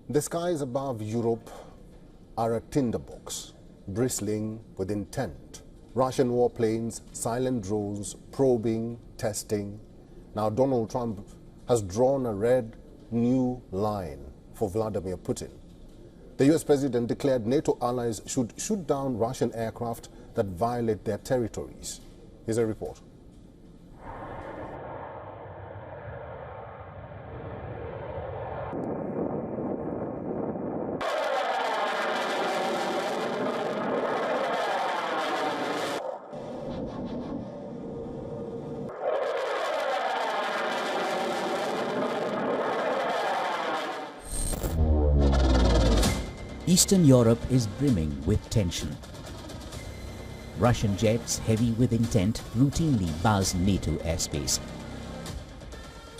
The skies above Europe are a tinderbox, bristling with intent. Russian warplanes, silent drones, probing, testing. Now Donald Trump has drawn a red new line for Vladimir Putin. The US president declared NATO allies should shoot down Russian aircraft that violate their territories. Here's a report. Eastern Europe is brimming with tension. Russian jets, heavy with intent, routinely buzz NATO airspace.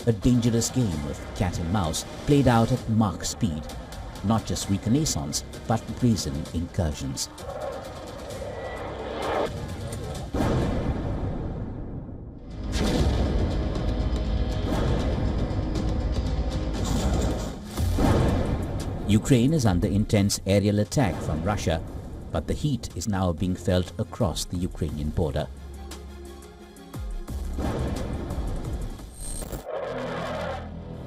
A dangerous game of cat and mouse played out at Mach speed. Not just reconnaissance, but brazen incursions. Ukraine is under intense aerial attack from Russia, but the heat is now being felt across the Ukrainian border.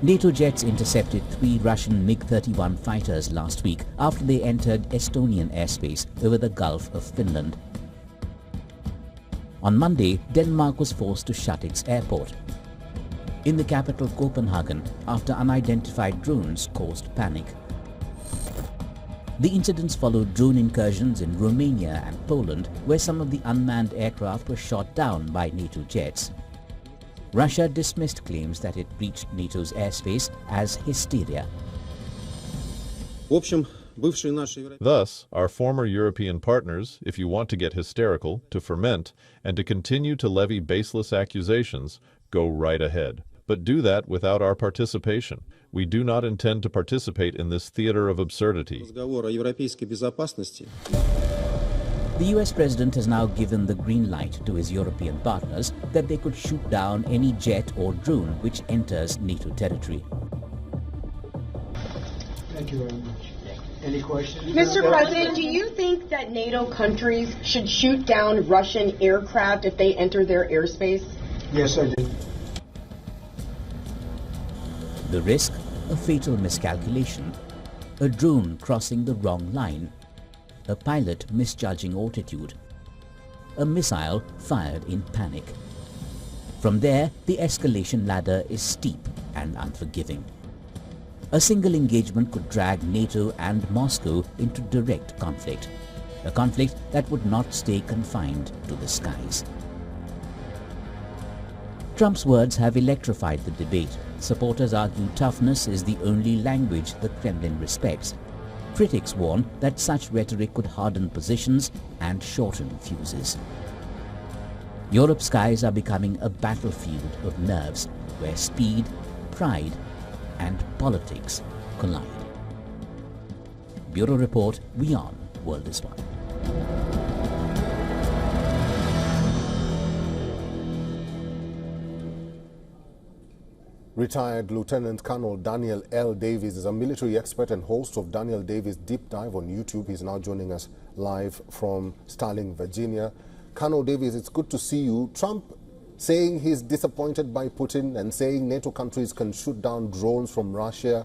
NATO jets intercepted 3 Russian MiG-31 fighters last week after they entered Estonian airspace over the Gulf of Finland. On Monday, Denmark was forced to shut its airport. In the capital Copenhagen, after unidentified drones caused panic. The incidents followed drone incursions in Romania and Poland, where some of the unmanned aircraft were shot down by NATO jets. Russia dismissed claims that it breached NATO's airspace as hysteria. Thus, our former European partners, if you want to get hysterical, to ferment, and to continue to levy baseless accusations, go right ahead. But do that without our participation. We do not intend to participate in this theater of absurdity. The US president has now given the green light to his European partners that they could shoot down any jet or drone which enters NATO territory. Thank you very much. Any questions? Mr. President, do you think that NATO countries should shoot down Russian aircraft if they enter their airspace? Yes, I do. The risk? A fatal miscalculation. A drone crossing the wrong line. A pilot misjudging altitude. A missile fired in panic. From there, the escalation ladder is steep and unforgiving. A single engagement could drag NATO and Moscow into direct conflict. A conflict that would not stay confined to the skies. Trump's words have electrified the debate. Supporters argue toughness is the only language the Kremlin respects. Critics warn that such rhetoric could harden positions and shorten fuses. Europe's skies are becoming a battlefield of nerves where speed, pride, and politics collide. Bureau Report, WION World is One. Retired Lieutenant Colonel Daniel L. Davies is a military expert and host of Daniel Davies Deep Dive on YouTube. He's now joining us live from Starling, Virginia. Colonel Davies, it's good to see you. Trump saying he's disappointed by Putin and saying NATO countries can shoot down drones from Russia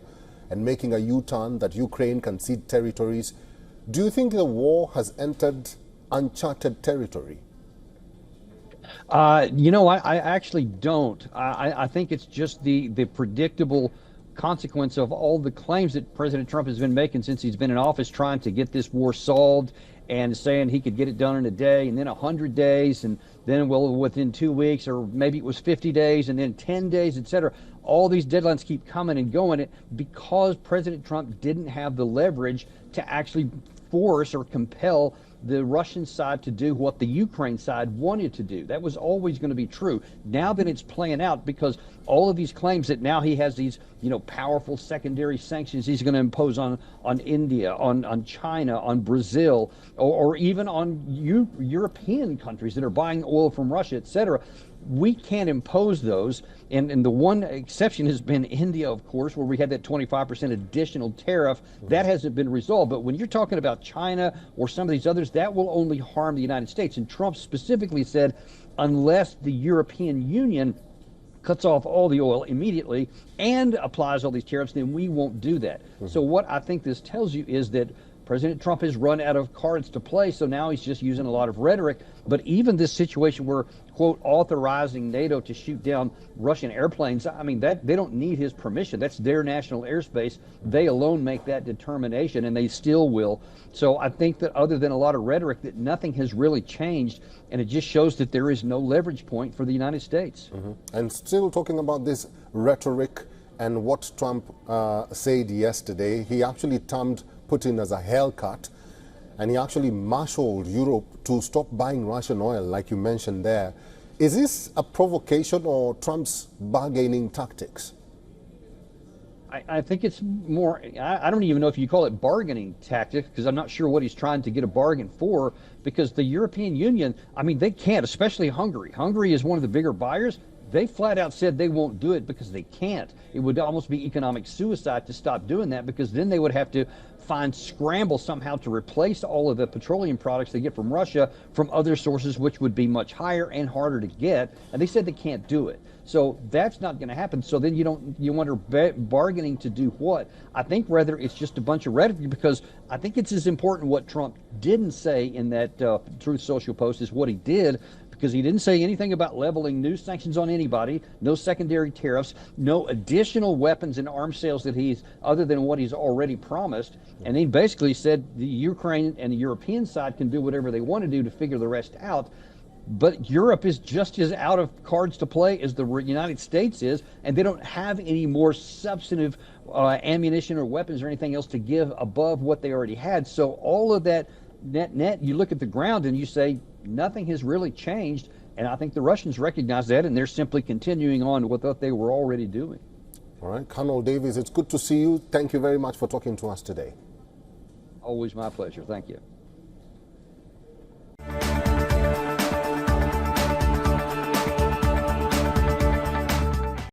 and making a U-turn that Ukraine can cede territories. Do you think the war has entered uncharted territory? I actually don't. I think it's just the predictable consequence of all the claims that President Trump has been making since he's been in office, trying to get this war solved and saying he could get it done in a day and then 100 days and then within 2 weeks, or maybe it was 50 days and then 10 days, etc. All these deadlines keep coming and going because President Trump didn't have the leverage to actually force or compel the Russian side to do what the Ukraine side wanted to do. That was always going to be true. Now that it's playing out, because all of these claims that now he has these, powerful secondary sanctions he's going to impose on India, on China, on Brazil, or even on European countries that are buying oil from Russia, etc. we can't impose those. And the one exception has been India, of course, where we had that 25% additional tariff. That hasn't been resolved. But when you're talking about China or some of these others, that will only harm the United States. And Trump specifically said, unless the European Union cuts off all the oil immediately and applies all these tariffs, then we won't do that. So what I think this tells you is that President Trump has run out of cards to play, so now he's just using a lot of rhetoric. But even this situation where, quote, authorizing NATO to shoot down Russian airplanes, I mean, that they don't need his permission. That's their national airspace. They alone make that determination, and they still will. So I think that other than a lot of rhetoric, that nothing has really changed, and it just shows that there is no leverage point for the United States. And still talking about this rhetoric and what Trump said yesterday, he actually termed Putin as a haircut, and he actually marshaled Europe to stop buying Russian oil, like you mentioned there. Is this a provocation or Trump's bargaining tactics? I think it's more, I don't even know if you call it bargaining tactics, because I'm not sure what he's trying to get a bargain for, because the European Union, I mean, they can't, especially Hungary. Hungary is one of the bigger buyers. They flat out said they won't do it because they can't. It would almost be economic suicide to stop doing that, because then they would have to scramble somehow to replace all of the petroleum products they get from Russia from other sources, which would be much higher and harder to get. And they said they can't do it. So that's not going to happen. So then you wonder, bargaining to do what? I think rather it's just a bunch of rhetoric, because I think it's as important what Trump didn't say in that Truth Social post as what he did, because he didn't say anything about leveling new sanctions on anybody, no secondary tariffs, no additional weapons and arms sales that other than what he's already promised. And he basically said the Ukraine and the European side can do whatever they want to do to figure the rest out. But Europe is just as out of cards to play as the United States is, and they don't have any more substantive ammunition or weapons or anything else to give above what they already had. So all of that net, you look at the ground and you say nothing has really changed, and I think the Russians recognize that, and they're simply continuing on with what they were already doing. All right, Colonel Davies, it's good to see you. Thank you very much for talking to us today. Always my pleasure. Thank you.